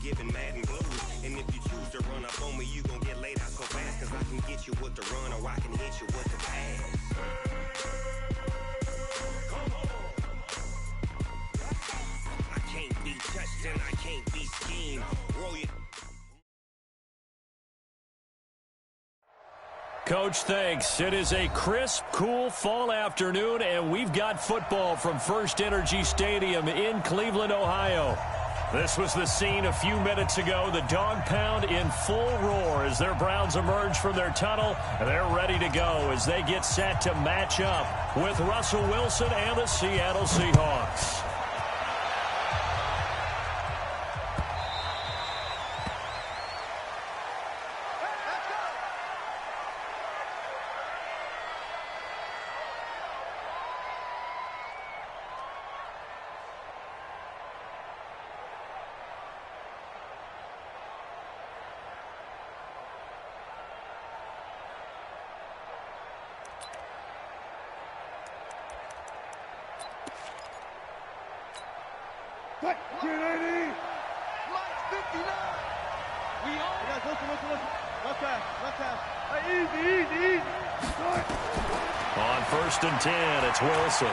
giving mad and blues. And if you choose to run up on me, you gon' get laid out so fast. Cause I can get you with the run or I can hit you with the pass. I can't be touched and I can't be schemed. Roll you. Coach, thanks. It is a crisp, cool fall afternoon, and we've got football from First Energy Stadium in Cleveland, Ohio. This was the scene a few minutes ago. The dog pound in full roar as their Browns emerge from their tunnel. They're ready to go as they get set to match up with Russell Wilson and the Seattle Seahawks. On 1st and 10, it's Wilson.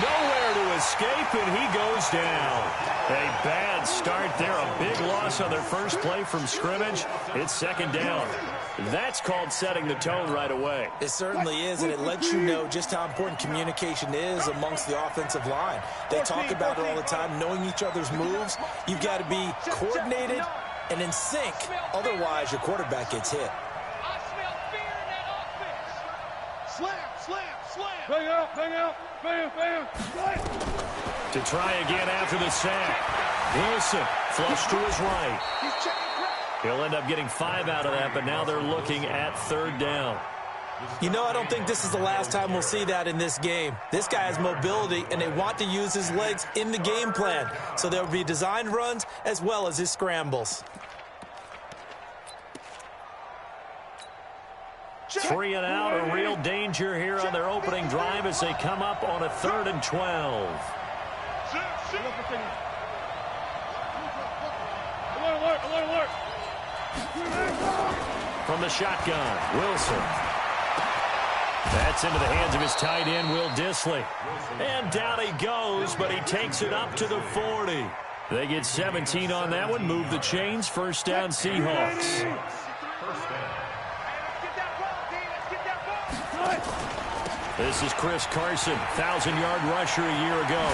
Nowhere to escape, and he goes down. A bad start there, a big loss on their first play from scrimmage. It's 2nd down. That's called setting the tone right away. It certainly is, and it lets you know just how important communication is amongst the offensive line. They talk about it all the time, knowing each other's moves. You've got to be coordinated and in sync. Otherwise, your quarterback gets hit. I smell fear in that offense. Slam. Bang out, bam. To try again after the sack. Wilson flush to his right. He'll end up getting 5 out of that, but now they're looking at 3rd down. You know, I don't think this is the last time we'll see that in this game. This guy has mobility, and they want to use his legs in the game plan. So there will be designed runs as well as his scrambles. 3 and out, a real danger here on their opening drive as they come up on a 3rd and 12. Alert. From the shotgun, Wilson. That's into the hands of his tight end, Will Dissly. And down he goes, but he takes it up to the 40. They get 17 on that one, move the chains, 1st down Seahawks. This is Chris Carson, 1,000-yard rusher a year ago.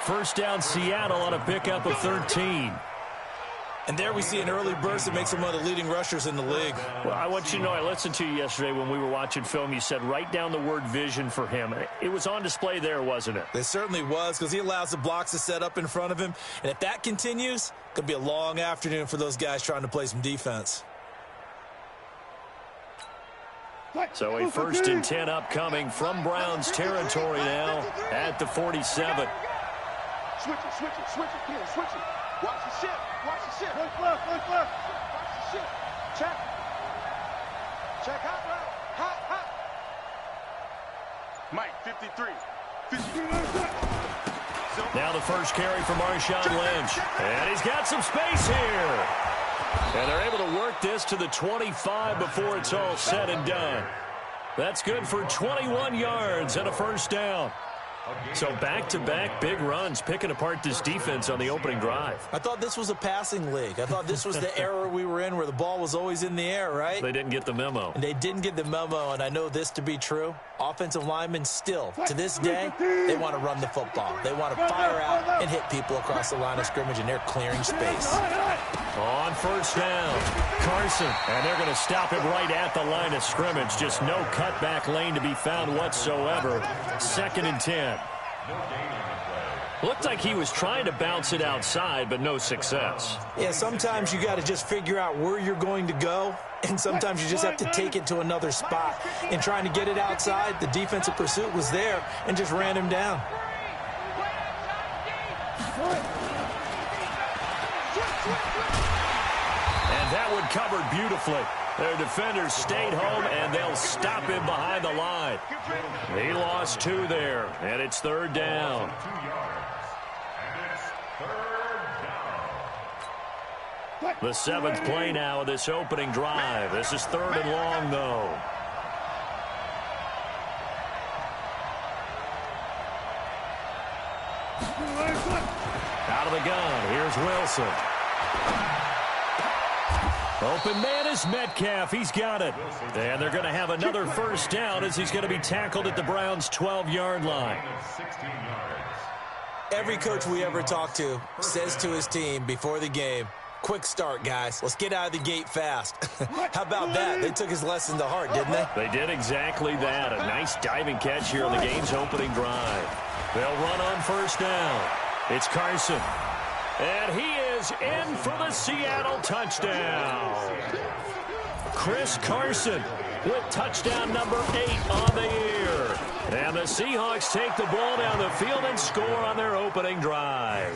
1st down Seattle on a pickup of 13. And there we see an early burst that makes him one of the leading rushers in the league. Well, I want you to know, I listened to you yesterday when we were watching film. You said write down the word vision for him. It was on display there, wasn't it? It certainly was, because he allows the blocks to set up in front of him. And if that continues, it could be a long afternoon for those guys trying to play some defense. So a 1st and 10 upcoming from Browns territory now at the 47. Switch it. Watch the shift. Look left. Watch the shift. Check hot. Mike, 53. Now the first carry for Marshawn Lynch. And he's got some space here. And they're able to work this to the 25 before it's all said and done. That's good for 21 yards and a 1st down. So back-to-back big runs, picking apart this defense on the opening drive. I thought this was a passing league. I thought this was the era we were in where the ball was always in the air, right? They didn't get the memo. And they didn't get the memo, and I know this to be true. Offensive linemen still, to this day, they want to run the football. They want to fire out and hit people across the line of scrimmage, and they're clearing space. On 1st down, Carson. And they're going to stop him right at the line of scrimmage. Just no cutback lane to be found whatsoever. 2nd and 10. Looked like he was trying to bounce it outside, but no success. Yeah, sometimes you got to just figure out where you're going to go, and sometimes you just have to take it to another spot. And trying to get it outside, the defensive pursuit was there and just ran him down. And that one covered beautifully. Their defenders stayed home, and they'll stop him behind the line. He lost 2 there, and it's 3rd down. The 7th play now of this opening drive. This is 3rd and long, though. Out of the gun, here's Wilson. Open man is Metcalf. He's got it. And they're going to have another first down as he's going to be tackled at the Browns' 12-yard line. Every coach we ever talk to says to his team before the game, quick start, guys. Let's get out of the gate fast. How about that? They took his lesson to heart, didn't they? They did exactly that. A nice diving catch here on the game's opening drive. They'll run on first down. It's Carson. And he is in for the Seattle touchdown. Chris Carson with touchdown number 8 on the year. And the Seahawks take the ball down the field and score on their opening drive.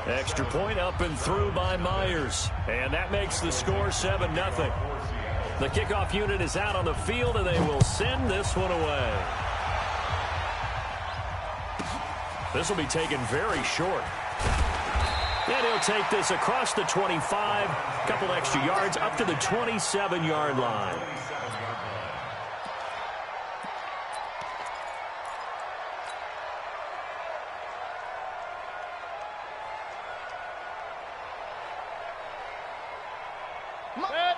Extra point up and through by Myers. And that makes the score 7-0. The kickoff unit is out on the field, and they will send this one away. This will be taken very short. And he'll take this across the 25, a couple extra yards, up to the 27-yard line.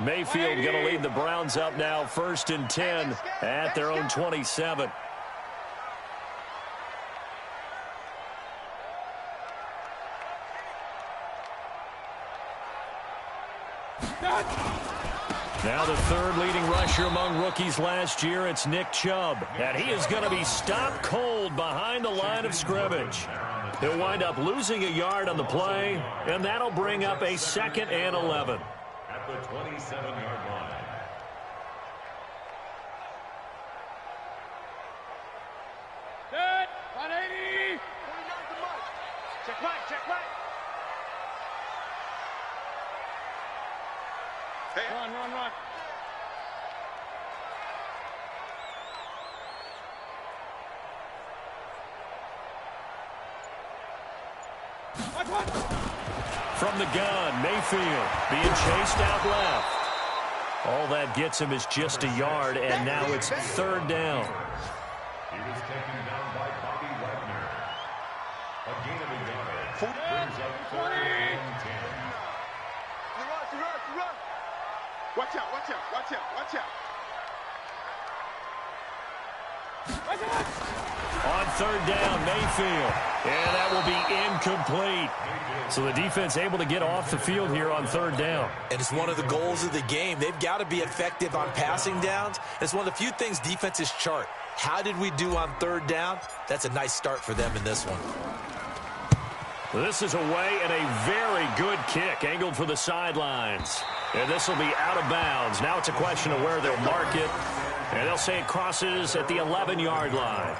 Mayfield going to lead the Browns up now, 1st and 10 at their own 27. Now the 3rd leading rusher among rookies last year, it's Nick Chubb. And he is going to be stopped cold behind the line of scrimmage. He'll wind up losing a yard on the play, and that'll bring up a 2nd and 11. At the 27-yard line. Good. 180. Check right, check right. Run, run, run. From the gun, Mayfield being chased out left. All that gets him is just a yard, and now it's 3rd down. He was taken down by Bobby Wagner. A gain of a yard. Brings up 3rd and 10. Run. Watch out, watch out, watch out, watch out. On 3rd down, Mayfield. And that will be incomplete. So the defense able to get off the field here on 3rd down. And it's one of the goals of the game. They've got to be effective on passing downs. It's one of the few things defenses chart. How did we do on 3rd down? That's a nice start for them in this one. This is away and a very good kick angled for the sidelines. And this will be out of bounds. Now it's a question of where they'll mark it. And they'll say it crosses at the 11-yard line.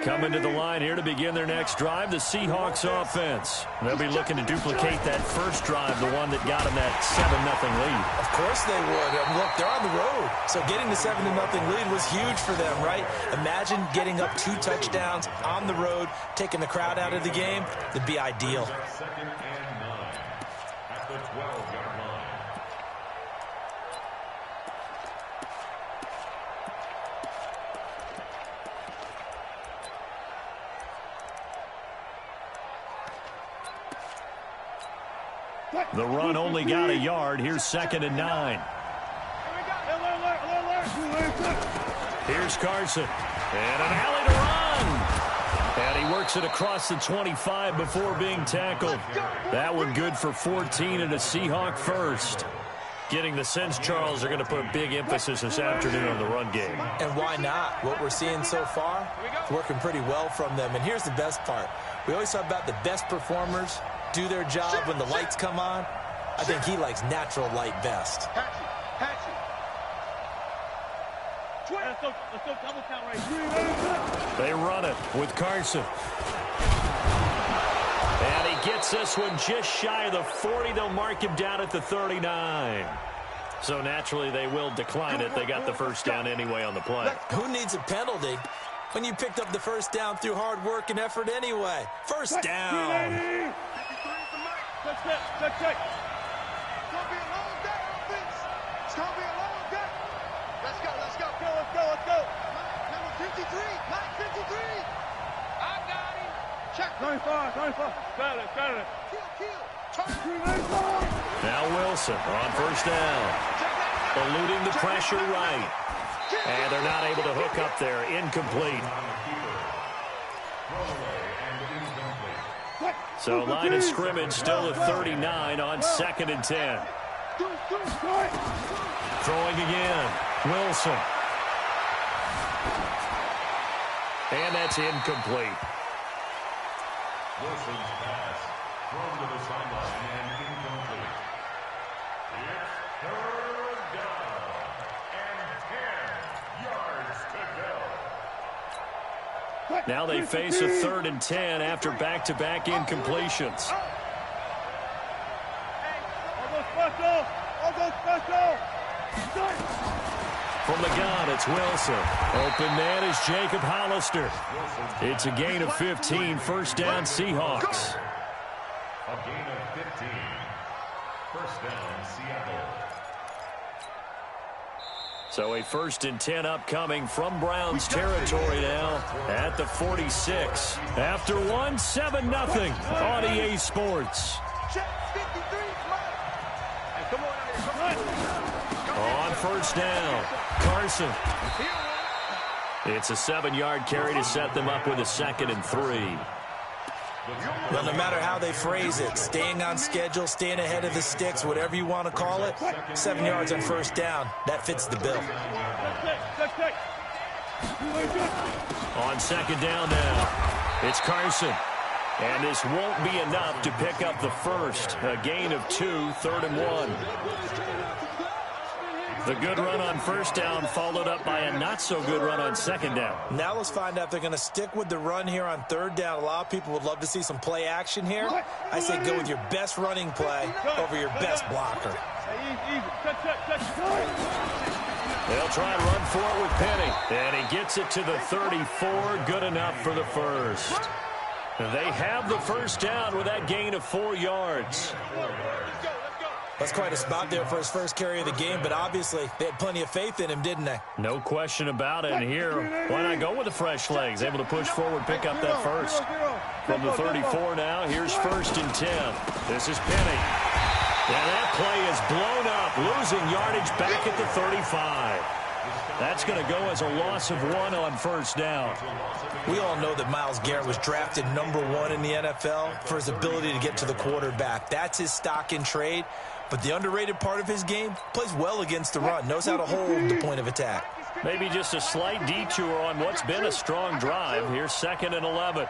Coming to the line here to begin their next drive, the Seahawks offense. They'll be looking to duplicate that first drive, the one that got them that 7-0 lead. Of course they would. Look, they're on the road. So getting the 7-0 lead was huge for them, right? Imagine getting up 2 touchdowns on the road, taking the crowd out of the game. It'd be ideal. 2nd and 9 at the 12-yard line. The run only got a yard. Here's 2nd and 9. Here's Carson. And an alley to run. And he works it across the 25 before being tackled. That one good for 14 and a Seahawk first. Getting the sense, Charles, they're going to put big emphasis this afternoon on the run game. And why not? What we're seeing so far, it's working pretty well from them. And here's the best part. We always talk about the best performers do their job when the lights come on. I think he likes natural light best. Let's go double count right here. They run it with Carson. And he gets this one just shy of the 40. They'll mark him down at the 39. So naturally they will decline it. They got the first down anyway on the play. Who needs a penalty? when you picked up the first down through hard work and effort anyway. First down. Check. It's going to be a long day, offense. It's going to be a long day. Let's go. Let's go. Number 53. Line 53. I got him. Check. 95. Got it. Kill. Now Wilson on first down. Eluding the pressure right. And they're not able to hook up there. Incomplete. So line of scrimmage still at 39 on 2nd and 10. Throwing again. Wilson. And that's incomplete. Wilson's pass thrown to the sideline and incomplete. It's third down and 10 yards to go. Now they face a 3rd and 10 after back-to-back incompletions. From the gun, it's Wilson. Open man is Jacob Hollister. It's a gain of 15, first down Seahawks. A gain of 15. First down, Seattle. So a 1st and 10 upcoming from Browns territory now at the 46. After 7-0 on EA Sports. On first down, Carson. It's a 7-yard carry to set them up with a 2nd and 3. Well, no matter how they phrase it, staying on schedule, staying ahead of the sticks, whatever you want to call it, 7 yards on first down, that fits the bill. On 2nd down now, it's Carson. And this won't be enough to pick up the first. A gain of 2, 3rd and 1. The good run on first down followed up by a not-so-good run on 2nd down. Now let's find out if they're going to stick with the run here on 3rd down. A lot of people would love to see some play action here. I say go with your best running play over your best blocker. They'll try and run for it with Penny. And he gets it to the 34. Good enough for the first. They have the first down with that gain of 4 yards. That's quite a spot there for his first carry of the game, but obviously they had plenty of faith in him, didn't they? No question about it. And here, why not go with the fresh legs? Able to push forward, pick up that first. From the 34 now, here's 1st and 10. This is Penny. And that play is blown up, losing yardage back at the 35. That's going to go as a loss of 1 on first down. We all know that Myles Garrett was drafted #1 in the NFL for his ability to get to the quarterback. That's his stock in trade. But the underrated part of his game, plays well against the run, knows how to hold the point of attack. Maybe just a slight detour on what's been a strong drive. Here's 2nd and 11.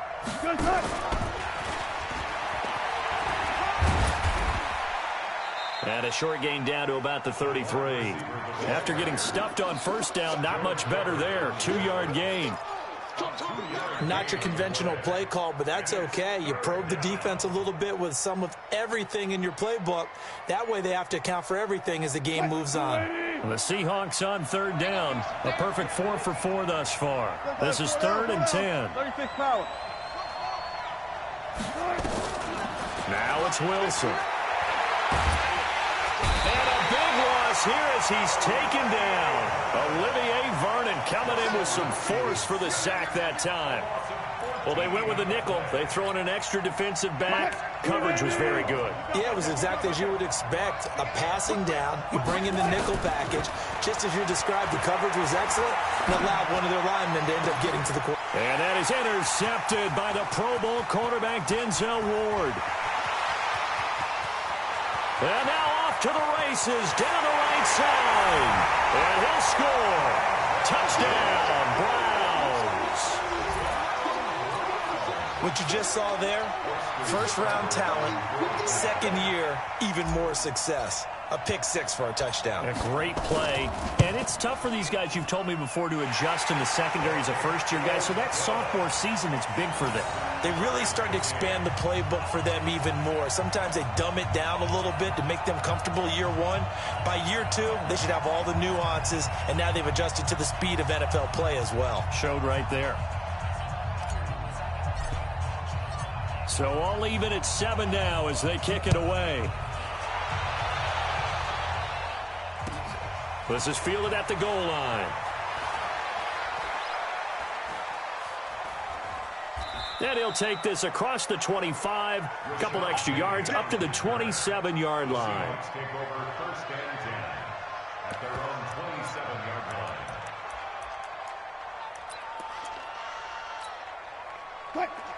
And a short gain down to about the 33. After getting stuffed on first down, not much better there. 2-yard gain. Not your conventional play call, but that's okay. You probe the defense a little bit with some of everything in your playbook. That way they have to account for everything as the game moves on. The Seahawks on 3rd down. A perfect 4 for 4 thus far. This is 3rd and 10. Now it's Wilson. And a big loss here as he's taken down. Olivier Vernon coming in with some force for the sack that time. Well, they went with a nickel. They throw in an extra defensive back. Coverage was very good. Yeah, it was exactly as you would expect. A passing down. You bring in the nickel package. Just as you described, the coverage was excellent and allowed one of their linemen to end up getting to the quarterback. And that is intercepted by the Pro Bowl cornerback Denzel Ward. And now off to the races down the right side. And he'll score. Touchdown, Browns. What you just saw there, first-round talent, second year, even more success. a pick six for a touchdown. A great play. And it's tough for these guys, you've told me before, to adjust in the secondary as a first-year guy. So that sophomore season is big for them. They really start to expand the playbook for them even more. Sometimes they dumb it down a little bit to make them comfortable year one. By year two, they should have all the nuances, and now they've adjusted to the speed of NFL play as well. Showed right there. So all even at 7 now as they kick it away. This is fielded at the goal line. And he'll take this across the 25, a couple extra yards, up to the 27-yard line. Take over first and 10 at their own 27-yard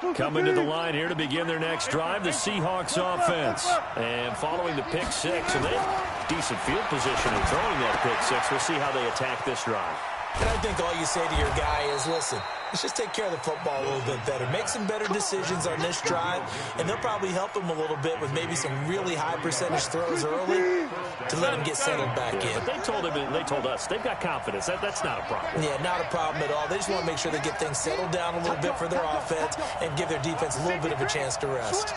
line. Coming to the line here to begin their next drive, the Seahawks offense. And following the pick six, and they have decent field position in throwing that pick six. We'll see how they attack this drive. And I think all you say to your guy is, listen, let's just take care of the football a little bit better. Make some better decisions on this drive, and they'll probably help him a little bit with maybe some really high percentage throws early to let him get settled back in. But they told us they've got confidence. That's not a problem. Yeah, not a problem at all. They just want to make sure they get things settled down a little bit for their offense and give their defense a little bit of a chance to rest.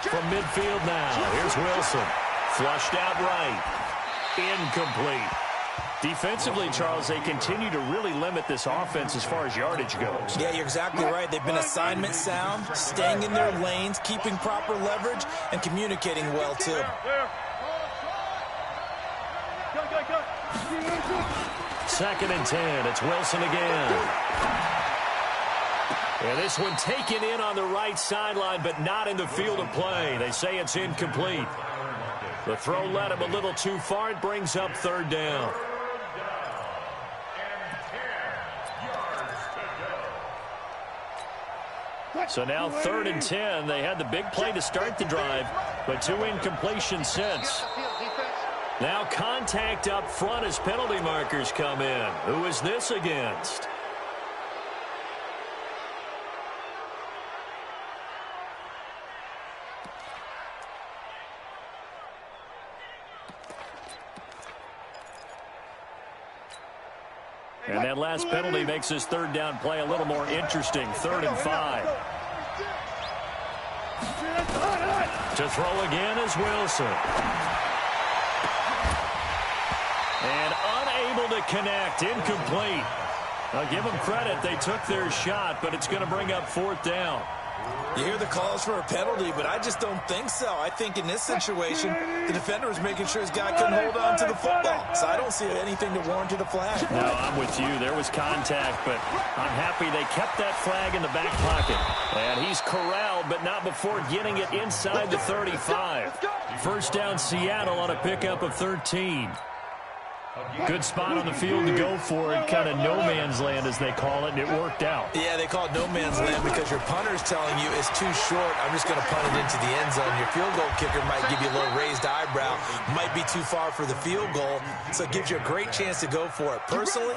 From midfield now, here's Wilson. Flushed out right. Incomplete. Defensively, Charles, they continue to really limit this offense as far as yardage goes. Yeah, you're exactly right. They've been assignment sound, staying in their lanes, keeping proper leverage, and communicating well, too. Second and 10. It's Wilson again. And this one taken in on the right sideline, but not in the field of play. They say it's incomplete. The throw led him a little too far. It brings up third down. So now 3rd and 10. They had the big play to start the drive, but 2 incompletions since. Now contact up front as penalty markers come in. Who is this against? And that last penalty makes this third down play a little more interesting. 3rd and 5. To throw again is Wilson. And unable to connect. Incomplete. I'll give them credit. They took their shot, but it's going to bring up 4th down. You hear the calls for a penalty, but I just don't think so. I think in this situation, the defender was making sure his guy couldn't hold on to the football. So I don't see anything to warrant a flag. No, I'm with you. There was contact, but I'm happy they kept that flag in the back pocket. And he's corralled, but not before getting it inside the 35. First down, Seattle on a pickup of 13. Good spot on the field to go for it. Kind of no man's land, as they call it, and it worked out. Yeah, they call it no man's land because your punter's telling you it's too short. I'm just going to punt it into the end zone. Your field goal kicker might give you a little raised eyebrow. Might be too far for the field goal, so it gives you a great chance to go for it. Personally,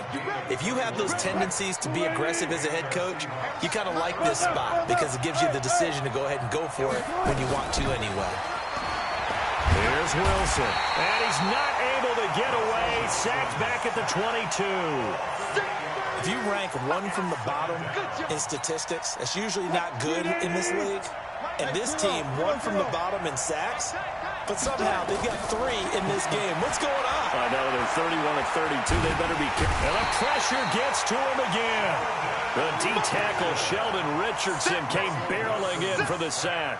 if you have those tendencies to be aggressive as a head coach, you kind of like this spot because it gives you the decision to go ahead and go for it when you want to anyway. Here's Wilson, and he's not able to get away. Sacked back at the 22. If you rank one from the bottom in statistics, that's usually not good in this league. And this team, one from the bottom in sacks, but somehow they've got 3 in this game. What's going on? I know, they're 31 of 32. They better be careful. And the pressure gets to him again. The D-tackle, Sheldon Richardson, came barreling in for the sack.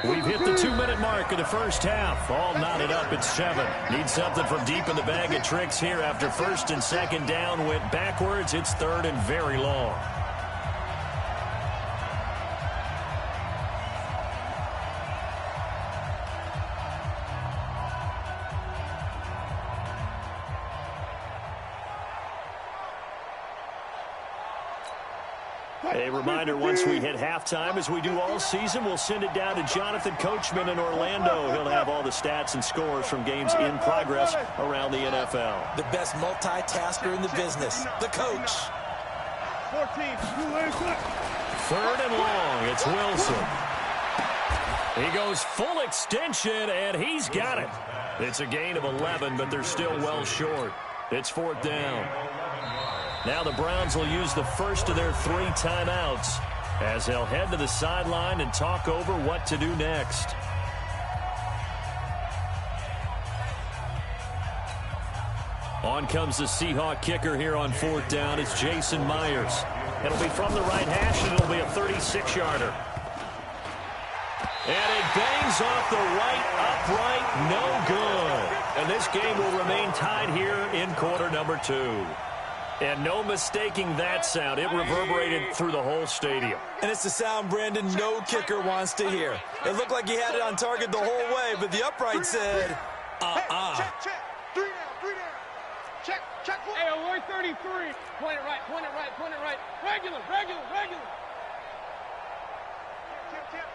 We've hit the 2-minute mark of the first half. All knotted up at 7. Need something from deep in the bag of tricks here after 1st and 2nd down went backwards. It's 3rd and very long. A reminder, once we hit halftime, as we do all season, we'll send it down to Jonathan Coachman in Orlando. He'll have all the stats and scores from games in progress around the NFL. The best multitasker in the business, the coach. 14, 3rd and long. It's Wilson. He goes full extension, and he's got it. It's a gain of 11, but they're still well short. It's 4th down. Now the Browns will use the first of their 3 timeouts as they'll head to the sideline and talk over what to do next. On comes the Seahawk kicker here on 4th down. It's Jason Myers. It'll be from the right hash, and it'll be a 36-yarder. And it bangs off the right upright, no good. And this game will remain tied here in quarter number 2. And no mistaking that sound. It reverberated through the whole stadium. And it's the sound, Brandon, no kicker wants to hear. It looked like he had it on target the whole way, but the upright said, Check, check. 3 down, 3 down. Check, check. Hey, alert 33. Point it right, point it right, point it right. Regular, regular, regular. Check, check.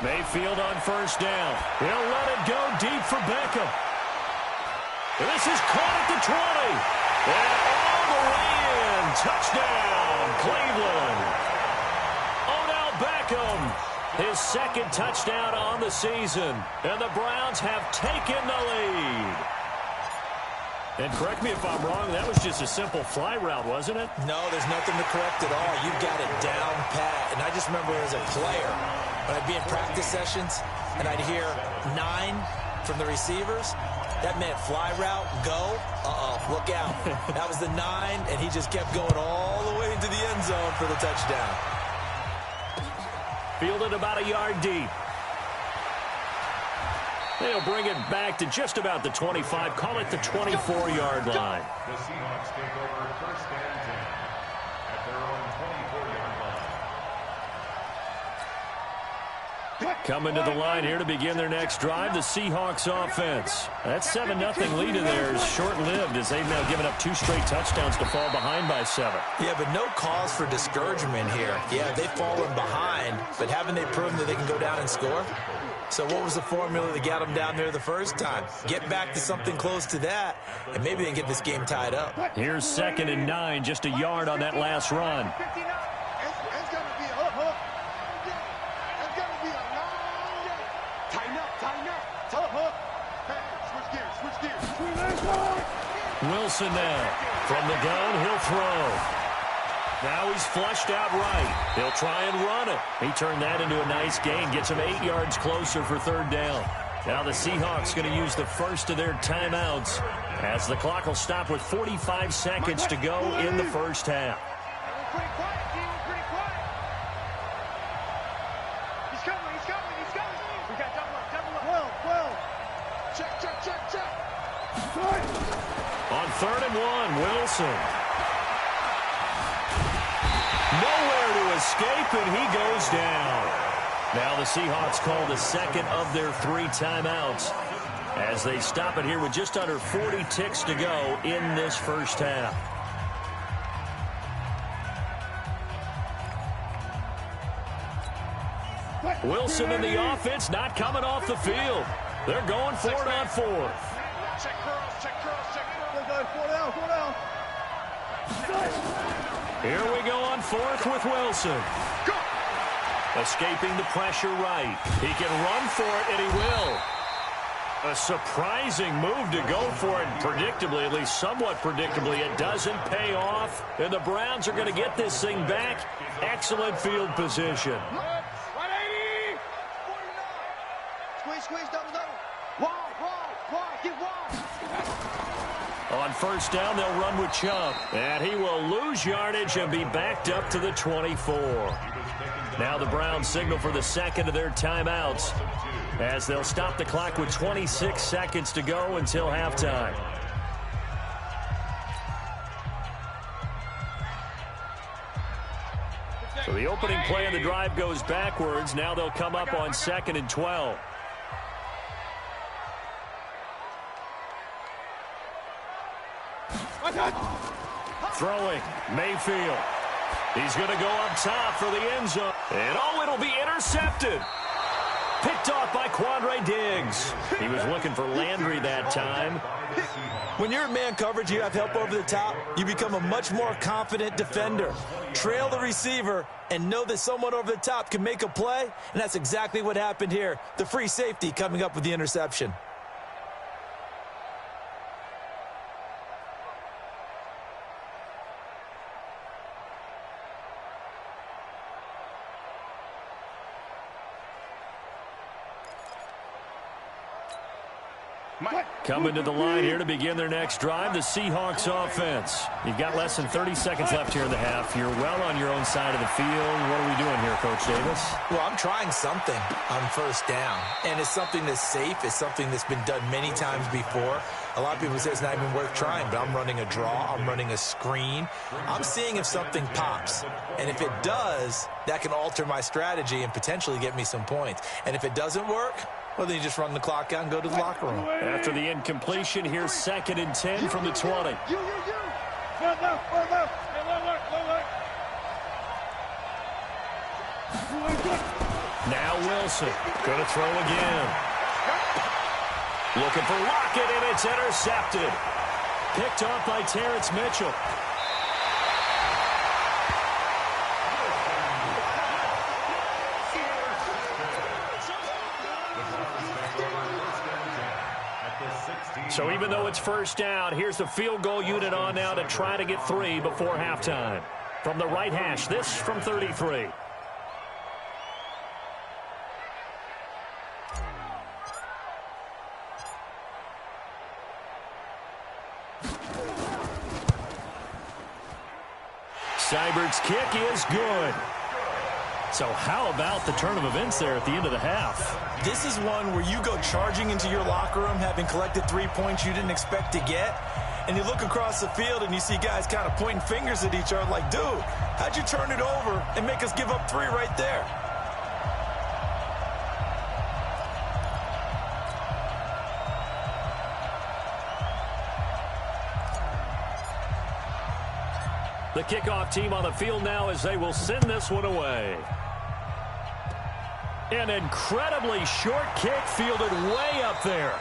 Mayfield on 1st down. He'll let it go deep for Beckham. This is caught at the 20. And all the way in. Touchdown, Cleveland. Odell Beckham, his 2nd touchdown on the season. And the Browns have taken the lead. And correct me if I'm wrong, that was just a simple fly route, wasn't it? No, there's nothing to correct at all. You got it down pat. And I just remember as a player, when I'd be in practice sessions and I'd hear 9 from the receivers, that meant fly route, go, look out. That was the 9, and he just kept going all the way into the end zone for the touchdown. Fielded about a yard deep. They'll bring it back to just about the 25. Call it the 24-yard line. The Seahawks take over 1st and 10 at their own 24-yard line. Coming to the line here to begin their next drive, the Seahawks offense. That 7-0 lead of theirs short-lived as they've now given up 2 straight touchdowns to fall behind by 7. Yeah, but no cause for discouragement here. Yeah, they've fallen behind, but haven't they proven that they can go down and score? So what was the formula that got them down there the first time? Get back to something close to that, and maybe they can get this game tied up. Here's 2nd and 9, just a yard on that last run. It's going to be a hook. It's going to be a long day. Tighten up, tighten up. Hook. Hey, switch gears. Wilson now. From the gun, he'll throw. Now he's flushed out right. He'll try and run it. He turned that into a nice gain. Gets him 8 yards closer for 3rd down. Now the Seahawks going to use the first of their timeouts as the clock will stop with 45 seconds to go in the first half. Pretty quiet, team. Pretty quiet. He's coming. We got double up. 12. Check. On 3rd and 1, Wilson. Nowhere to escape, and he goes down. Now the Seahawks call the 2nd of their 3 timeouts as they stop it here with just under 40 ticks to go in this first half. Wilson and the offense not coming off the field. They're going for it on 4th. Check curls. 4 down. Here we go on 4th with Wilson. Go! Escaping the pressure right. He can run for it, and he will. A surprising move to go for it. Predictably, at least somewhat predictably, it doesn't pay off. And the Browns are going to get this thing back. Excellent field position. 180! 49! Squeeze, double. Wide, get wide. On 1st down, they'll run with Chubb. And he will lose yardage and be backed up to the 24. Now the Browns signal for the 2nd of their timeouts as they'll stop the clock with 26 seconds to go until halftime. So the opening play of the drive goes backwards. Now they'll come up on 2nd and 12. Throwing, Mayfield. He's going to go up top for the end zone. And it'll be intercepted. Picked off by Quandre Diggs. He was looking for Landry that time. When you're in man coverage, you have help over the top, you become a much more confident defender. Trail the receiver and know that someone over the top can make a play, and that's exactly what happened here. The free safety coming up with the interception. Coming to the line here to begin their next drive, the Seahawks offense. You've got less than 30 seconds left here in the half. You're well on your own side of the field. What are we doing here, Coach Davis? Well, I'm trying something on first down, and it's something that's safe. It's something that's been done many times before. A lot of people say it's not even worth trying, but I'm running a draw. I'm running a screen. I'm seeing if something pops, and if it does, that can alter my strategy and potentially get me some points. And if it doesn't work, well, then you just run the clock out and go to the locker room. After the incompletion, here's 2nd and 10 from the 20. Now Wilson, going to throw again. Looking for Lockett, and it's intercepted. Picked off by Terrence Mitchell. So even though it's first down, here's the field goal unit on now to try to get 3 before halftime. From the right hash, this from 33. Seibert's kick is good. So how about the turn of events there at the end of the half? This is one where you go charging into your locker room having collected 3 points you didn't expect to get, and you look across the field and you see guys kind of pointing fingers at each other like, dude, how'd you turn it over and make us give up 3 right there? The kickoff team on the field now as they will send this one away. An incredibly short kick fielded way up there.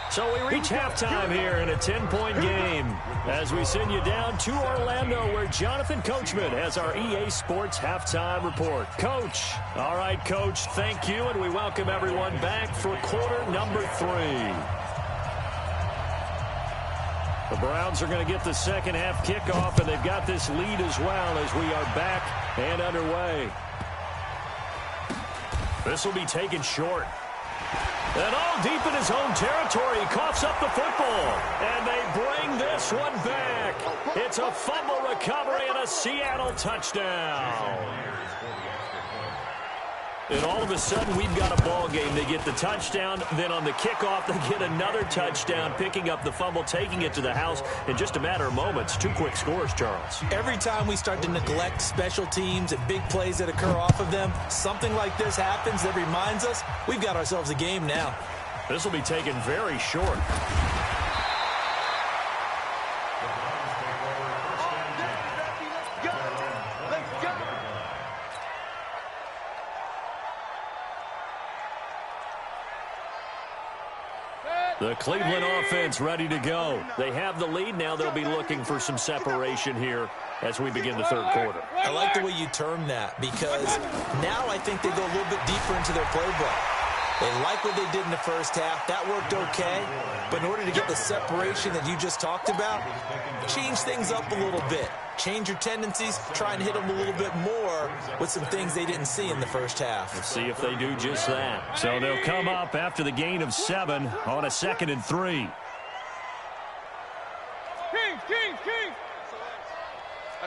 So we reach halftime here in a 10-point game as we send you down to Orlando where Jonathan Coachman has our EA Sports Halftime Report. Coach. All right, Coach, thank you, and we welcome everyone back for quarter number 3. The Browns are going to get the second half kickoff, and they've got this lead as well as we are back and underway. This will be taken short. And all deep in his own territory, he coughs up the football. And they bring this one back. It's a fumble recovery and a Seattle touchdown. And all of a sudden, we've got a ball game. They get the touchdown. Then on the kickoff, they get another touchdown, picking up the fumble, taking it to the house in just a matter of moments. 2 quick scores, Charles. Every time we start to neglect special teams and big plays that occur off of them, something like this happens that reminds us we've got ourselves a game now. This will be taken very short. The Cleveland offense ready to go. They have the lead. Now they'll be looking for some separation here as we begin the third quarter. I like the way you term that because now I think they go a little bit deeper into their playbook. They like what they did in the first half. That worked okay. But in order to get the separation that you just talked about, change things up a little bit. Change your tendencies. Try and hit them a little bit more with some things they didn't see in the first half. Let's see if they do just that. So they'll come up after the gain of 7 on a 2nd and 3. King.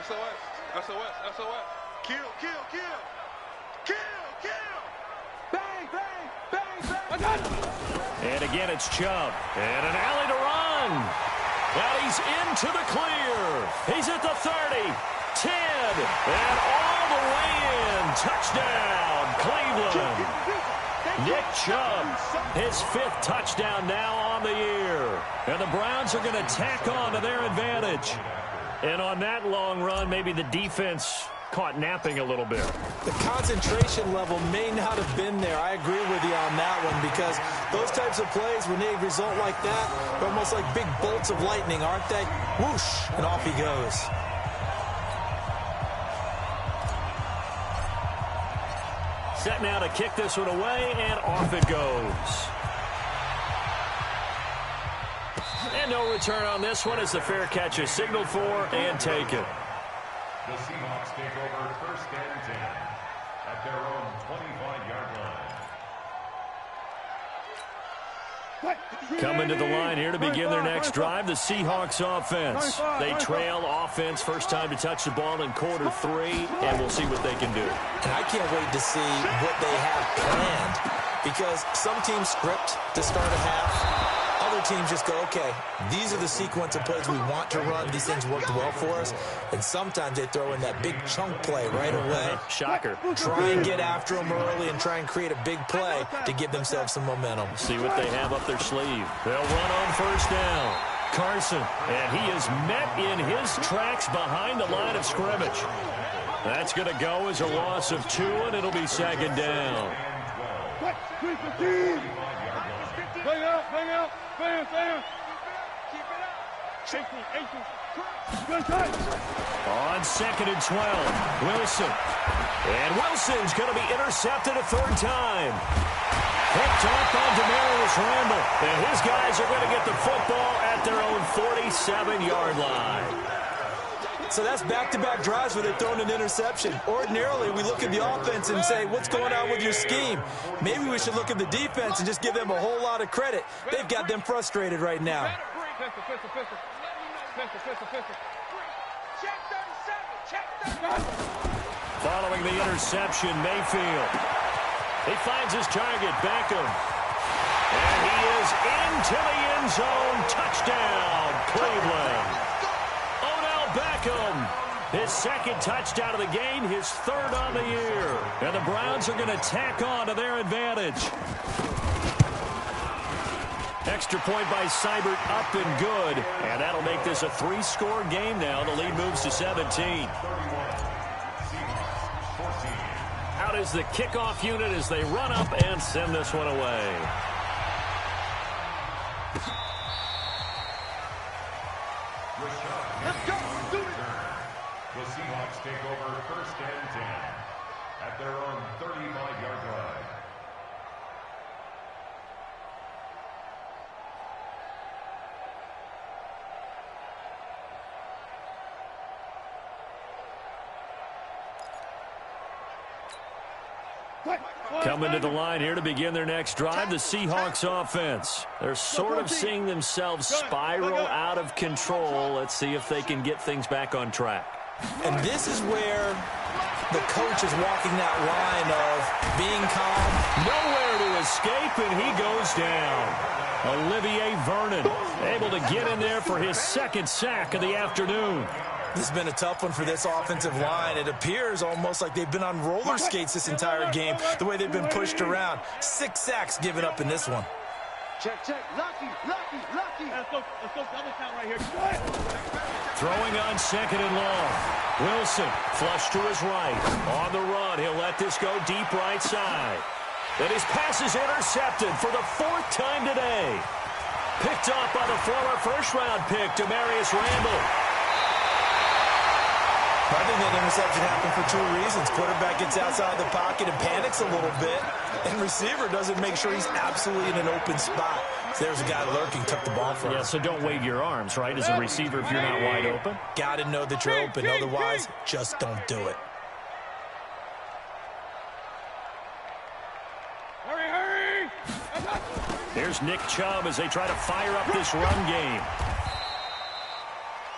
SOS. Kill. Bang. And again, it's Chubb. And an alley to run. Now he's into the clear. He's at the 30, 10, and all the way in. Touchdown, Cleveland. Nick Chubb, his 5th touchdown now on the year. And the Browns are going to tack on to their advantage. And on that long run, maybe the defense caught napping a little bit. The concentration level may not have been there. I agree with you on that one, because those types of plays, when they result like that, they're almost like big bolts of lightning, aren't they? Whoosh, and off he goes. Set now to kick this one away, and off it goes. And no return on this one as the fair catch is signaled for and taken. The Seahawks take over first and 10 at their own 25-yard line. Coming to the line here to begin their next drive, the Seahawks offense. They trail offense first time to touch the ball in quarter 3, and we'll see what they can do. And I can't wait to see what they have planned, because some teams script to start a half. Other teams just go, okay, these are the sequence of plays we want to run. These things worked well for us. And sometimes they throw in that big chunk play right away. Shocker. Try and get after them early and try and create a big play to give themselves some momentum. See what they have up their sleeve. They'll run on first down. Carson, and he is met in his tracks behind the line of scrimmage. That's going to go as a loss of 2, and it'll be second down. Bang out, bang out, bang, bang. Keep it up. 18. On second and 12, Wilson. And Wilson's going to be intercepted a third time. Picked up by Demarius Randall. And his guys are going to get the football at their own 47-yard line. So that's back-to-back drives where they've thrown an interception. Ordinarily, we look at the offense and say, what's going on with your scheme? Maybe we should look at the defense and just give them a whole lot of credit. They've got them frustrated right now. Following the interception, Mayfield. He finds his target, Beckham. And he is into the end zone. Touchdown, Cleveland. Beckham, his second touchdown of the game, his third on the year. And the Browns are going to tack on to their advantage. Extra point by Seibert, up and good. And that'll make this a 3-score game now. The lead moves to 17. Out is the kickoff unit as they run up and send this one away. The Seahawks take over first and 10 at their own 35-yard line. Coming to the line here to begin their next drive, the Seahawks offense. They're sort of seeing themselves spiral out of control. Let's see if they can get things back on track. And this is where the coach is walking that line of being calm. Nowhere to escape, and he goes down. Olivier Vernon able to get in there for his second sack of the afternoon. This has been a tough one for this offensive line. It appears almost like they've been on roller skates this entire game, the way they've been pushed around. 6 sacks given up in this one. Check. Lucky. Let's go double count right here. Throwing on second and long. Wilson flush to his right. On the run, he'll let this go deep right side. And his pass is intercepted for the 4th time today. Picked off by the former first-round pick, Demarius Randall. I think that interception happened for 2 reasons. Quarterback gets outside the pocket and panics a little bit, and receiver doesn't make sure he's absolutely in an open spot. So there's a guy lurking, took the ball from him. Yeah, so don't wave your arms, right, as a receiver if you're not wide open. Got to know that you're open. Otherwise, just don't do it. Hurry! Here's Nick Chubb as they try to fire up this run game.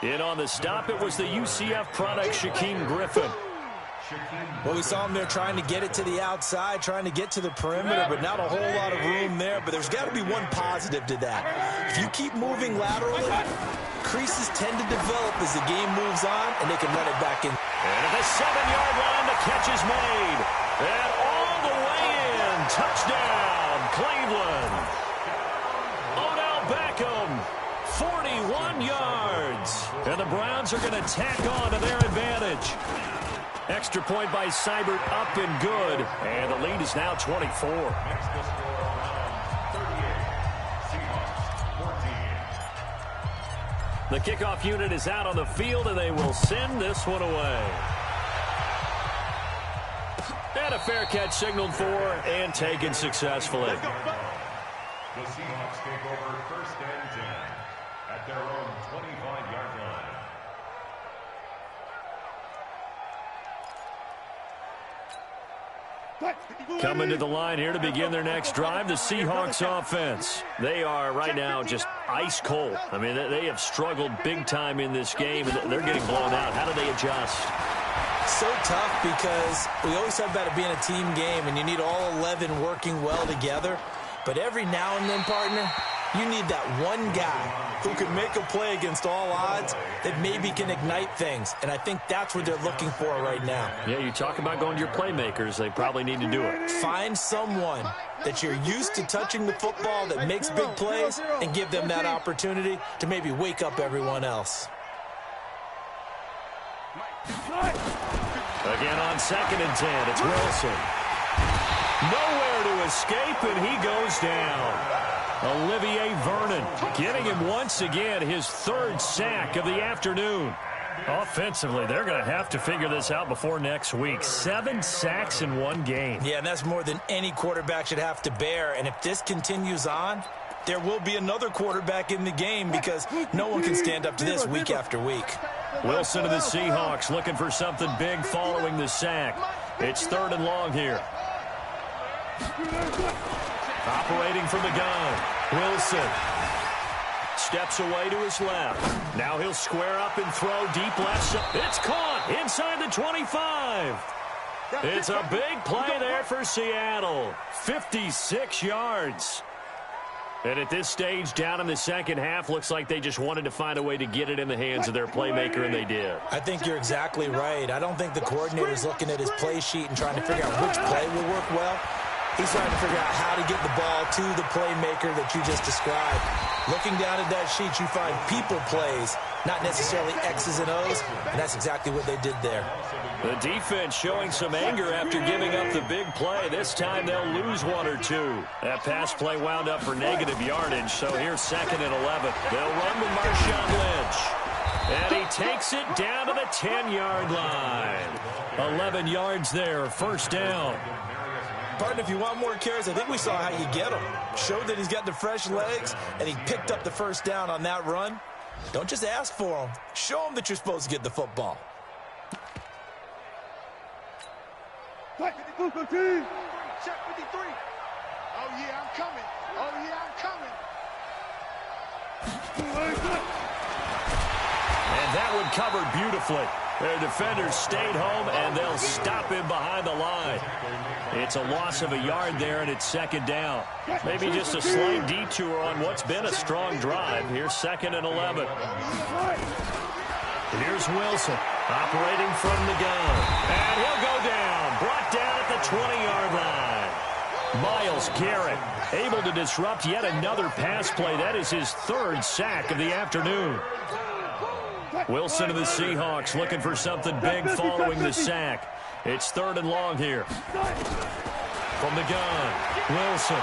In on the stop, it was the UCF product, Shaquem Griffin. Well, we saw him there trying to get it to the outside, trying to get to the perimeter, but not a whole lot of room there. But there's got to be one positive to that. If you keep moving laterally, creases tend to develop as the game moves on, and they can run it back in. And at the 7-yard line, the catch is made. And all the way in. Touchdown, Cleveland. Odell Beckham, 41 yards. And the Browns are going to tack on to their advantage. Extra point by Seibert, up and good. And the lead is now 24. Makes the score around 38. Seahawks 14. The kickoff unit is out on the field, and they will send this one away. And a fair catch signaled for and taken successfully. The Seahawks take over 1st and 10 at their own 25-yard line. Coming to the line here to begin their next drive, the Seahawks offense. They are right now just ice cold. I mean, they have struggled big time in this game, and they're getting blown out. How do they adjust? So tough because we always talk about it being a team game, and you need all 11 working well together. But every now and then, partner, you need that one guy who can make a play against all odds that maybe can ignite things. And I think that's what they're looking for right now. Yeah, you talk about going to your playmakers. They probably need to do it. Find someone that you're used to touching the football that makes big plays and give them that opportunity to maybe wake up everyone else. Again on 2nd and 10, it's Wilson. Nowhere to escape, and he goes down. Olivier Vernon getting him once again his 3rd sack of the afternoon. Offensively, they're going to have to figure this out before next week. 7 sacks in one game. Yeah, and that's more than any quarterback should have to bear. And if this continues on, there will be another quarterback in the game because no one can stand up to this week after week. Wilson of the Seahawks looking for something big following the sack. It's 3rd and long here. Operating from the gun, Wilson steps away to his left. Now he'll square up and throw deep left side. It's caught inside the 25. It's a big play there for Seattle. 56 yards. And at this stage, down in the second half, looks like they just wanted to find a way to get it in the hands of their playmaker, and they did. I think you're exactly right. I don't think the coordinator's looking at his play sheet and trying to figure out which play will work well. He's trying to figure out how to get the ball to the playmaker that you just described. Looking down at that sheet, you find people plays, not necessarily X's and O's, and that's exactly what they did there. The defense showing some anger after giving up the big play. This time they'll lose 1 or 2. That pass play wound up for negative yardage, so here's 2nd and 11. They'll run with Marshawn Lynch. And he takes it down to the 10-yard line. 11 yards there, 1st down. Partner, if you want more carries, I think we saw how you get him. Showed that he's got the fresh legs, and he picked up the 1st down on that run. Don't just ask for him. Show him that you're supposed to get the football. Check 53. Oh, yeah, I'm coming. Oh, yeah, I'm coming. And that one covered beautifully. Their defenders stayed home, and they'll stop him behind the line. It's a loss of a yard there, and it's 2nd down. Maybe just a slight detour on what's been a strong drive. Here's 2nd and 11. Here's Wilson operating from the gun. And he'll go down. Brought down at the 20-yard line. Myles Garrett able to disrupt yet another pass play. That is his 3rd sack of the afternoon. Wilson of the Seahawks looking for something big following the sack. It's 3rd and long here. From the gun, Wilson.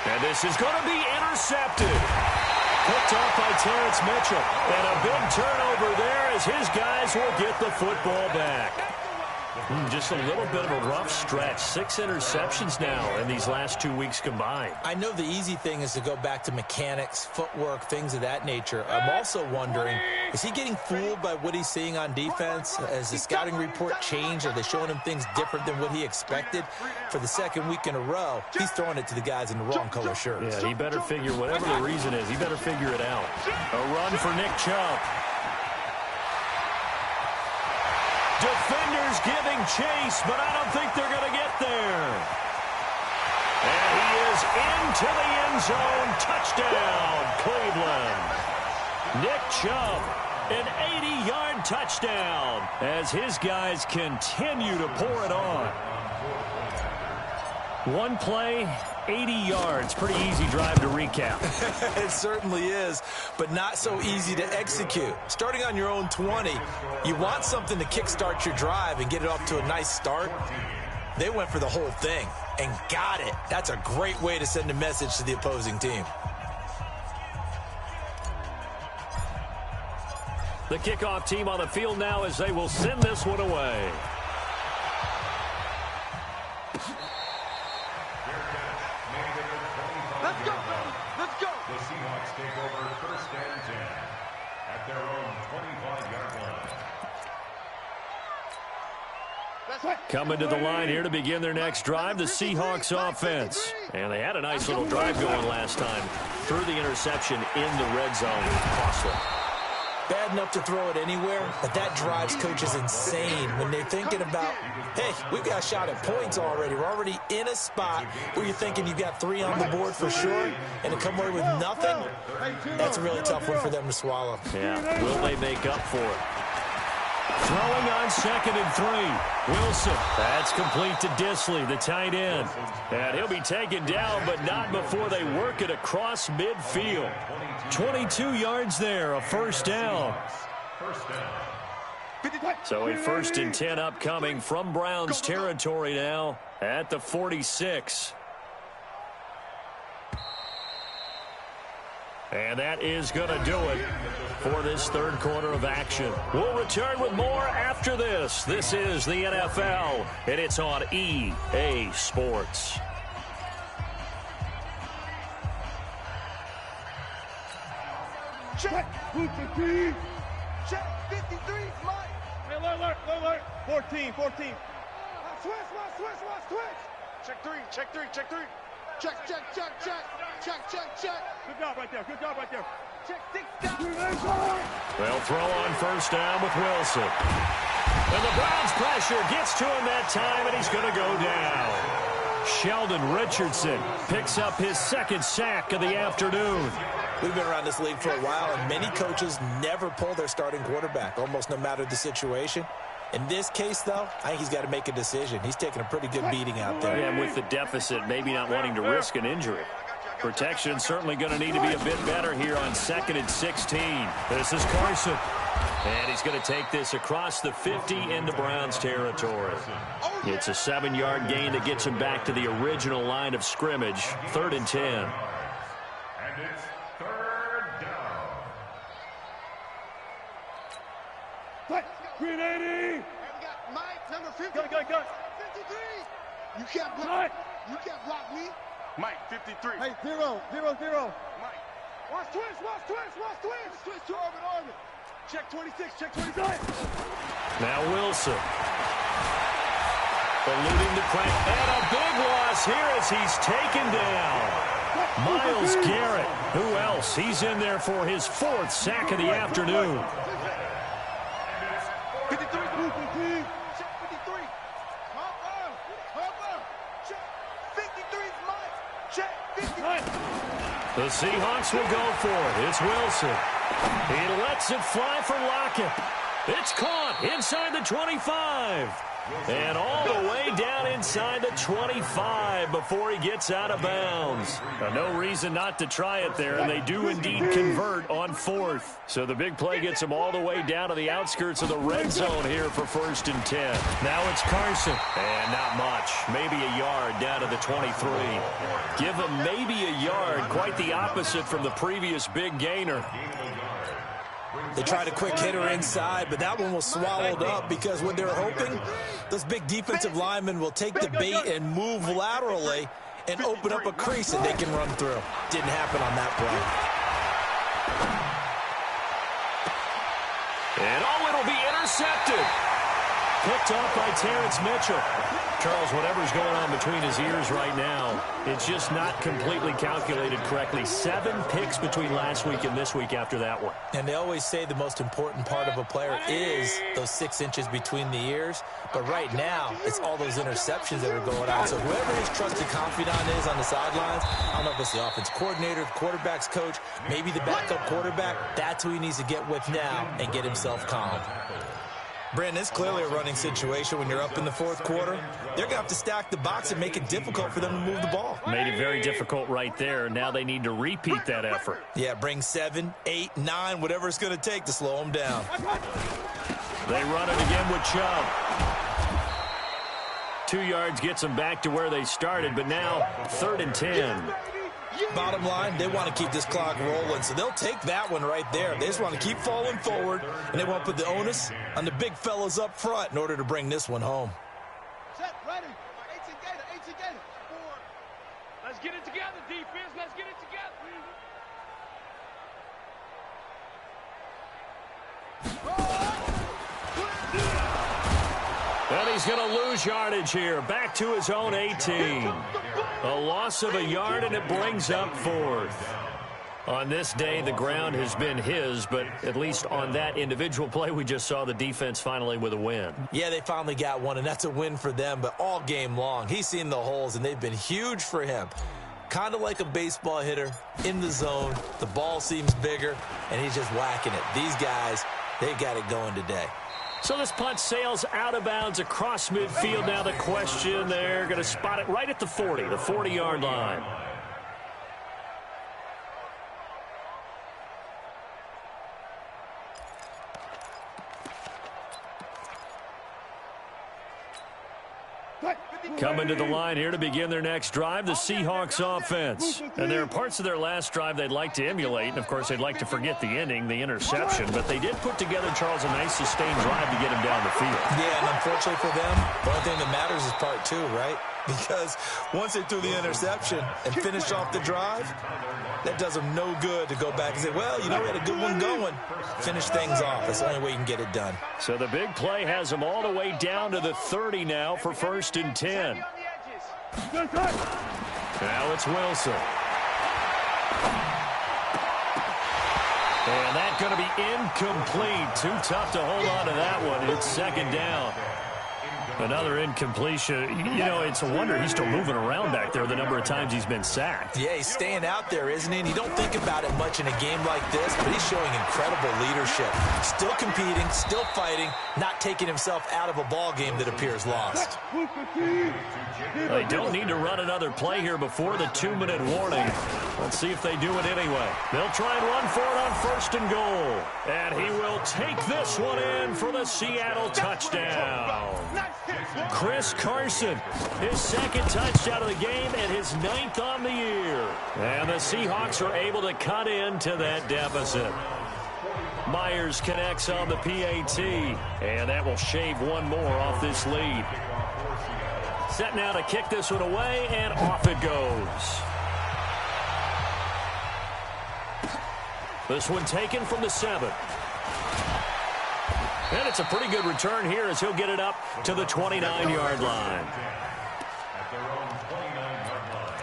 And this is going to be intercepted. Picked off by Terrence Mitchell. And a big turnover there as his guys will get the football back. Just a little bit of a rough stretch. 6 interceptions now in these last 2 weeks combined. I know the easy thing is to go back to mechanics, footwork, things of that nature. I'm also wondering, is he getting fooled by what he's seeing on defense? Has the scouting report changed? Are they showing him things different than what he expected? For the 2nd week in a row, he's throwing it to the guys in the wrong color shirts. Yeah, he better figure, whatever the reason is, he better figure it out. A run for Nick Chubb. Defenders giving chase, but I don't think they're going to get there. And he is into the end zone. Touchdown, Cleveland. Nick Chubb, an 80-yard touchdown as his guys continue to pour it on. One play, 80 yards. Pretty easy drive to recap. It certainly is, but not so easy to execute. Starting on your own 20, you want something to kickstart your drive and get it off to a nice start. They went for the whole thing and got it. That's a great way to send a message to the opposing team. The kickoff team on the field now as they will send this one away. Let's go, baby. Let's go. The Seahawks take over first and 10 at their own 25-yard line. Coming to the line here to begin their next drive, the Seahawks offense. And they had a nice little drive going last time. Threw the interception in the red zone. Costly. Bad enough to throw it anywhere, but that drives coaches insane when they're thinking about, hey, we've got a shot at points already. We're already in a spot where you're thinking you've got 3 on the board for sure, and to come away with nothing, that's a really tough one for them to swallow. Yeah, will they make up for it? Throwing on 2nd and 3. Wilson. That's complete to Disley, the tight end. And he'll be taken down, but not before they work it across midfield. 22 yards there, a first down. So a 1st and 10 upcoming from Browns territory now at the 46. And that is going to do it for this third quarter of action. We'll return with more after this. This is the NFL, and it's on EA Sports. Check. Check. 53. Mike. Hey, alert. 14. Switch. Check 3. Check 3. Check. Good job right there. Check 6 down. They'll throw on first down with Wilson. And the Browns pressure gets to him that time, and he's going to go down. Sheldon Richardson picks up his 2nd sack of the afternoon. We've been around this league for a while, and many coaches never pull their starting quarterback, almost no matter the situation. In this case, though, I think he's got to make a decision. He's taking a pretty good beating out there. And with the deficit, maybe not wanting to risk an injury. Protection certainly going to need to be a bit better here on 2nd and 16. This is Carson. And he's going to take this across the 50 into Browns territory. It's a 7-yard gain that gets him back to the original line of scrimmage. 3rd and 10. And it's 3rd down. Green 80. We got Mike, number 50. Go. 53. You can't block me. Mike, 53. Hey, 0. Mike. Watch twist. Twist to orbit. Check 26. Now Wilson. Eluding the crack. And a big loss here as he's taken down. Myles Garrett. Who else? He's in there for his 4th sack of the afternoon. 53. Check 53. Cover. Check 53. Mike. Check 53. The Seahawks will go for it. It's Wilson. He lets it fly for Lockett. It's caught inside the 25. And all the way down inside the 25 before he gets out of bounds. Now, no reason not to try it there, and they do indeed convert on 4th. So the big play gets them all the way down to the outskirts of the red zone here for 1st and 10. Now it's Carson. And not much. Maybe a yard down to the 23. Give him maybe a yard. Quite the opposite from the previous big gainer. They tried a quick hitter inside, but that one was swallowed up because what they're hoping, those big defensive linemen will take the bait and move laterally and open up a crease that they can run through. Didn't happen on that play. And it'll be intercepted. Picked off by Terrence Mitchell. Charles, whatever's going on between his ears right now, it's just not completely calculated correctly. 7 picks between last week and this week after that one. And they always say the most important part of a player is those 6 inches between the ears. But right now, it's all those interceptions that are going on. So whoever his trusted confidant is on the sidelines, I don't know if it's the offense coordinator, the quarterback's coach, maybe the backup quarterback, that's who he needs to get with now and get himself calm. Brandon, it's clearly a running situation when you're up in the fourth quarter. They're going to have to stack the box and make it difficult for them to move the ball. Made it very difficult right there. Now they need to repeat that effort. Yeah, bring 7, 8, 9, whatever it's going to take to slow them down. They run it again with Chubb. 2 yards gets them back to where they started, but now 3rd and 10. Bottom line, they want to keep this clock rolling, so they'll take that one right there. They just want to keep falling forward, and they want to put the onus on the big fellas up front in order to bring this one home. Set, ready. 18 Gator, 18 Gator. 4. Let's get it together, defense. Let's get it together. And he's going to lose yardage here. Back to his own 18. A loss of a yard, and it brings up 4th. On this day, the ground has been his, but at least on that individual play, we just saw the defense finally with a win. Yeah, they finally got one, and that's a win for them, but all game long, he's seen the holes, and they've been huge for him. Kind of like a baseball hitter in the zone. The ball seems bigger, and he's just whacking it. These guys, they got it going today. So this punt sails out of bounds across midfield. Now the question, they're going to spot it right at the 40, the 40-yard line. Coming to the line here to begin their next drive, the Seahawks offense. And there are parts of their last drive they'd like to emulate, and of course they'd like to forget the ending, the interception, but they did put together, Charles, a nice sustained drive to get him down the field. Yeah, and unfortunately for them, the only thing that matters is part 2, right? Because once they threw the interception and finished off the drive, that does them no good to go back and say, well, you know, we had a good one going. Finish things off. That's the only way you can get it done. So the big play has them all the way down to the 30 now for 1st and 10. Now it's Wilson. And that's going to be incomplete. Too tough to hold on to that one. It's 2nd down. Another incompletion. You know, it's a wonder he's still moving around back there the number of times he's been sacked. Yeah, he's staying out there, isn't he? And you don't think about it much in a game like this, but he's showing incredible leadership. Still competing, still fighting, not taking himself out of a ball game that appears lost. They don't need to run another play here before the 2-minute warning. Let's see if they do it anyway. They'll try and run for it on 1st and goal. And he will take this one in for the Seattle touchdown. Chris Carson, his 2nd touchdown of the game and his 9th on the year. And the Seahawks are able to cut into that deficit. Myers connects on the PAT, and that will shave one more off this lead. Set now to kick this one away, and off it goes. This one taken from the 7. And it's a pretty good return here as he'll get it up to the 29-yard line. At their own 29-yard line.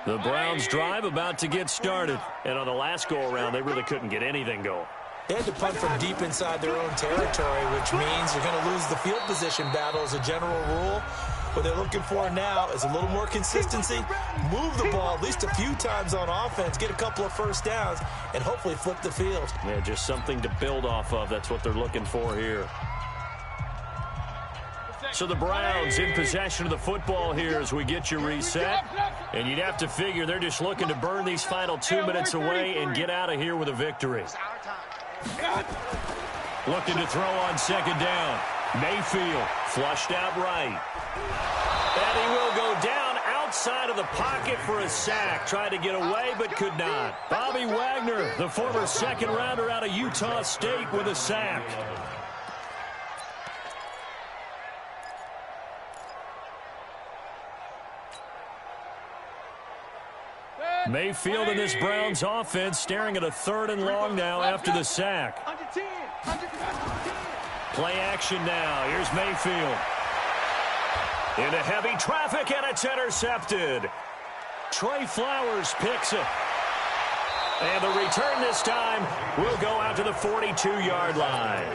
The Browns drive about to get started. And on the last go-around, they really couldn't get anything going. They had to punt from deep inside their own territory, which means they're going to lose the field position battle as a general rule. What they're looking for now is a little more consistency, move the ball at least a few times on offense, get a couple of first downs, and hopefully flip the field. Yeah, just something to build off of. That's what they're looking for here. So the Browns in possession of the football here as we get you reset. And you'd have to figure they're just looking to burn these final 2 minutes away and get out of here with a victory. Looking to throw on 2nd down. Mayfield flushed out right. And he will go down outside of the pocket for a sack. Tried to get away but could not. Bobby Wagner, the former 2nd rounder out of Utah State, with a sack. Mayfield and this Browns offense staring at a 3rd and long now after the sack. Play action now. Here's Mayfield. Into heavy traffic, and it's intercepted. Trey Flowers picks it. And the return this time will go out to the 42-yard line.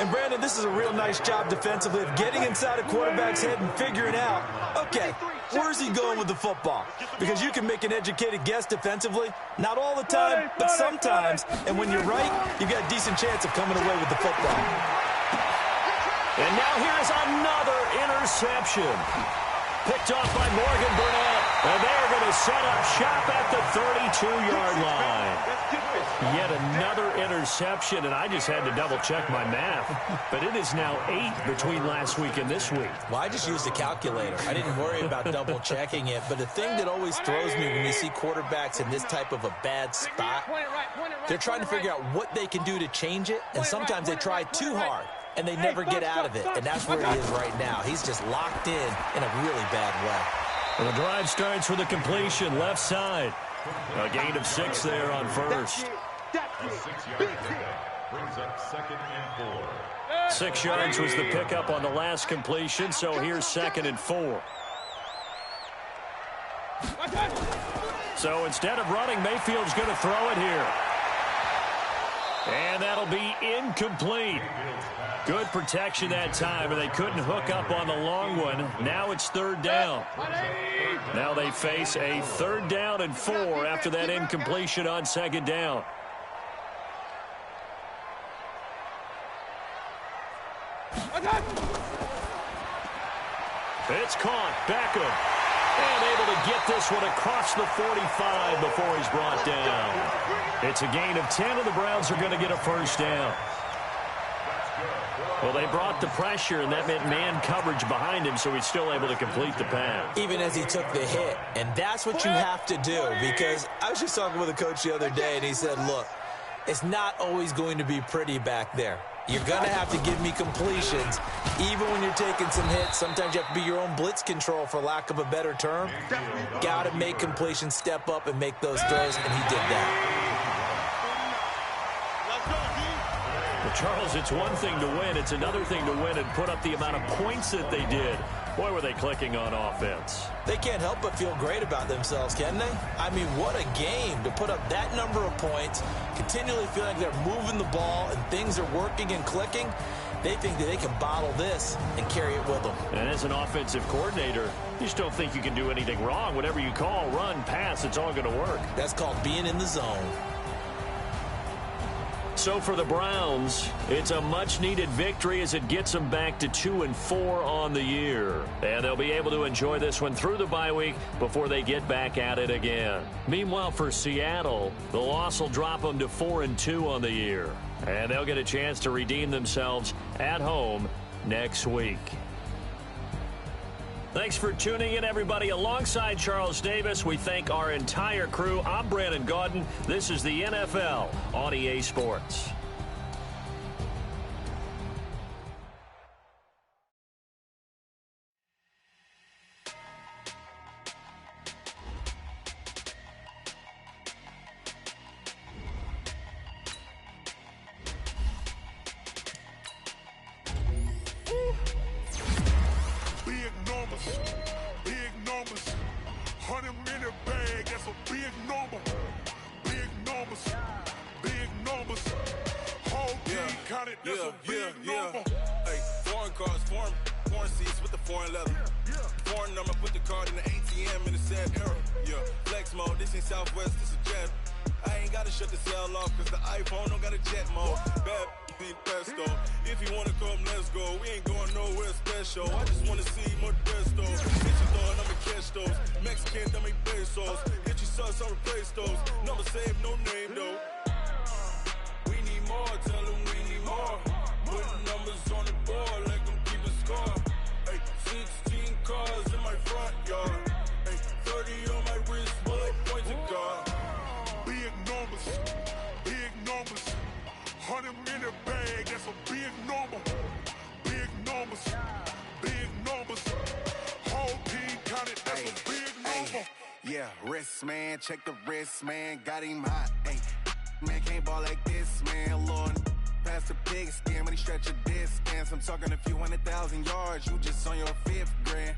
And, Brandon, this is a real nice job defensively of getting inside a quarterback's head and figuring out, okay, where's he going with the football? Because you can make an educated guess defensively, not all the time, but sometimes. And when you're right, you've got a decent chance of coming away with the football. And now here's another interception. Picked off by Morgan Burnett. And they're going to set up shop at the 32-yard line. Yet another interception, and I just had to double-check my math. But it is now 8 between last week and this week. Well, I just used a calculator. I didn't worry about double-checking it. But the thing that always throws me when you see quarterbacks in this type of a bad spot, they're trying to figure out what they can do to change it, and sometimes they try too hard, and they never get out of it. And that's where he is right now. He's just locked in a really bad way. And the drive starts with a completion left side. A gain of 6 there on first. A 6-yard pickup brings up 2nd and 4. 6 yards was the pickup on the last completion, so here's 2nd and 4. So instead of running, Mayfield's going to throw it here. And that'll be incomplete. Good protection that time, and they couldn't hook up on the long one. Now it's 3rd down. Now they face a 3rd down and 4 after that incompletion on 2nd down. It's caught. Beckham. And able to get this one across the 45 before he's brought down. It's a gain of 10, and the Browns are going to get a 1st down. Well, they brought the pressure, and that meant man coverage behind him, so he's still able to complete the pass. Even as he took the hit. And that's what you have to do, because I was just talking with a coach the other day, and he said, look, it's not always going to be pretty back there. You're going to have to give me completions, even when you're taking some hits. Sometimes you have to be your own blitz control, for lack of a better term. Got to make completions, step up, and make those throws, and he did that. Well, Charles, it's one thing to win. It's another thing to win and put up the amount of points that they did. Boy, were they clicking on offense. They can't help but feel great about themselves, can they? I mean, what a game to put up that number of points, continually feeling like they're moving the ball and things are working and clicking. They think that they can bottle this and carry it with them. And as an offensive coordinator, you just don't think you can do anything wrong. Whatever you call, run, pass, it's all going to work. That's called being in the zone. So for the Browns, it's a much-needed victory as it gets them back to 2-4 on the year. And they'll be able to enjoy this one through the bye week before they get back at it again. Meanwhile, for Seattle, the loss will drop them to 4-2 on the year. And they'll get a chance to redeem themselves at home next week. Thanks for tuning in, everybody. Alongside Charles Davis, we thank our entire crew. I'm Brandon Gaudin. This is the NFL on EA Sports. Check the wrist, man, got him hot, ayy. Man, can't ball like this, man, Lord. Pass the pig skin when he stretch a distance. I'm talking a few 100,000 yards, you just on your 5th grand.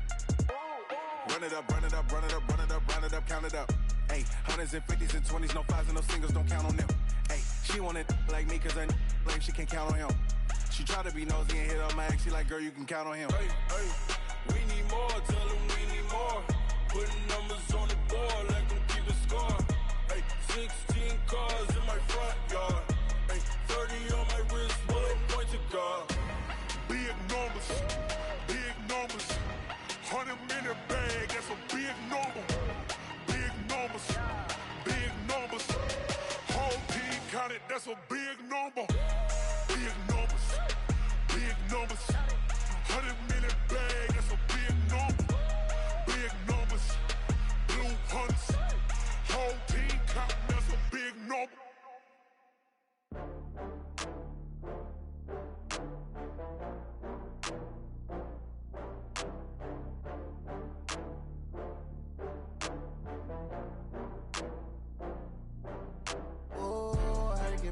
Run it up, run it up, run it up, run it up, run it up, count it up. Ayy, 100s and 50s and 20s, no 5s and no singles, don't count on them. Ayy, she want it like me cause her lame, she can't count on him. She try to be nosy and hit on my ex. She like, girl, you can count on him. Hey, hey, we need more. Tell them we need more. Putting numbers on the board, let them keep the score. Hey, 16 cars in my front yard. Hey, 30 on my wrist, bullet point to God. Big numbers, big numbers. 100-minute bag, that's a big number. Big numbers, big numbers. Whole team counted, that's a big number. Big numbers, big numbers. 100-minute bag, that's a big number. Big numbers, blue hunts. Whole team counting, that's a big number.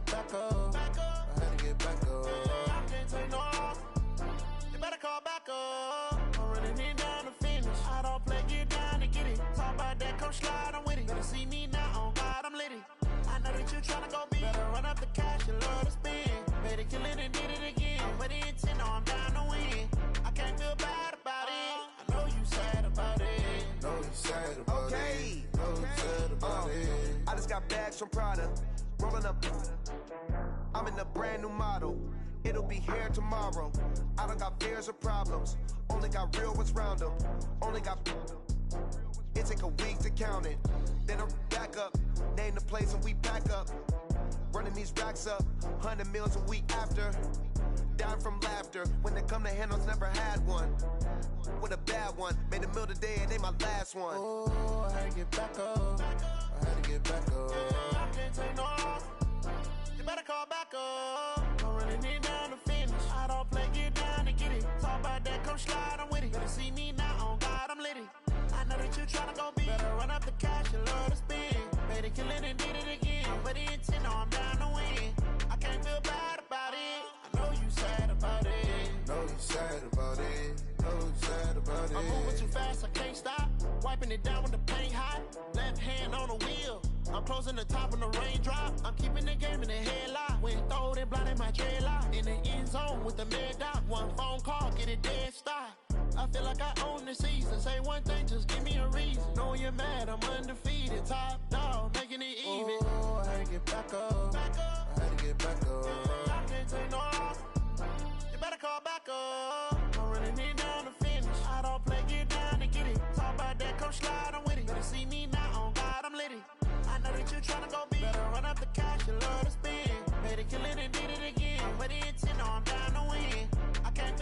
Back up. I had to get back up. I can't take no loss. You better call back up. I'm running it down to finish. I don't play, get down to get it. Talk about that, come slide, I'm with it. Better see me now, on God, I'm litty. I know that you tryna go big. Better run up the cash, you love to spend. Better kill it and did it again. But the intent, no, I'm down to win. I can't feel bad about it. I know you sad about it. Know you sad about it. Know you sad about it. I just got bags from Prada. Rolling up. I'm in a brand new model. It'll be here tomorrow. I don't got fears or problems. Only got real ones round them. Only got. It take a week to count it. Then I'm back up. Name the place and we back up. Running these racks up. 100 meals a week after. Dying from laughter. When they come to handles, never had one. With a bad one. Made a meal today and they my last one. Oh, I had to get back up. I had to get back up. I can't take no loss. You better call back up. I'm running it down to finish. I don't play, get down to get it. Talk about that, come slide, I'm with it. Better see me now, on God, I'm litty. I know that you tryna go big. Better run up the cash, you love to spend. Better kill it and did it again. But the intent, no, I'm down to win. I can't feel bad about it. I know you sad about it. Know you sad about it. Know you sad about it. I'm moving too fast, I can't stop. Wiping it down with the paint hot. Left hand on the wheel. I'm closing the top when the raindrop. I'm keeping the game in the headlock. When throwed and blinded my dreadlock. In the end zone with the mad dot. One phone call, get it dead stop. I feel like I own the season. Say one thing, just give me a reason. Knowing you're mad, I'm undefeated. Top dog, making it even. Oh, I had to get back up. I had to get back up. I can't take no loss. You better call back up. I'm running it down to finish. I don't play, get down to get it. Talk about that, come slide, I'm with it. Better see me now, on God, I'm litty. I know that you tryna go big. Better run up the cash, you love to spend. Better kill it and did it again. But the intent, no, I'm down to win. I can't